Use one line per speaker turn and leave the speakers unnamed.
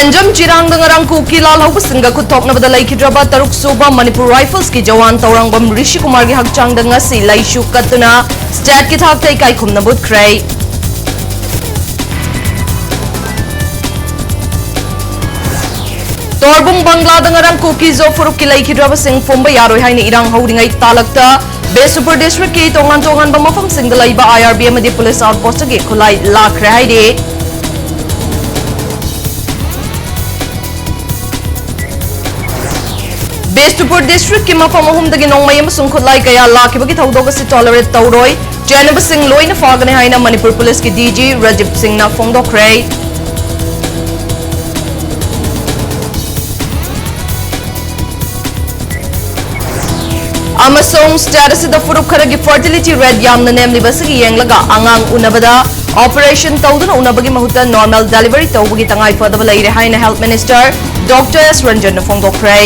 Benjam Chirang Dangarang Kuki Lal Singa Kutok Navada Lake Draba Taruk Suba Manipur Rifles ki Jawan Taurangam Rishi Kumar gi Hakchang Danga Si Laishu Katuna Stat ki Thak Tai Kai Kum Nabut Kray Torbung Bangla Dangarang Kuki Zo Furuk ki Lake Draba Sing Fumba Yaroi Haini Irang holding a Talakta Be Super District ki Tongan Bamafam Singdalaiba IRB Madi Police Outpost gi Kulai Lakre Haide Bestupur District ki mafam ahum dagi nongmay amasung khulai kaya lakibagi thaudog si tolerate tauroi Janab Singh loina fagane haina Manipur Police ki DG Rajib Singh na phongdokre Amasung status da furuk kharagi fertility red yamna nemli basigi yenglaga angang unabada Operation tauduna unabagi mahuta normal delivery tawbagi tangai fadaba laire haina Health Minister Dr. S. Ranjan na phongdokre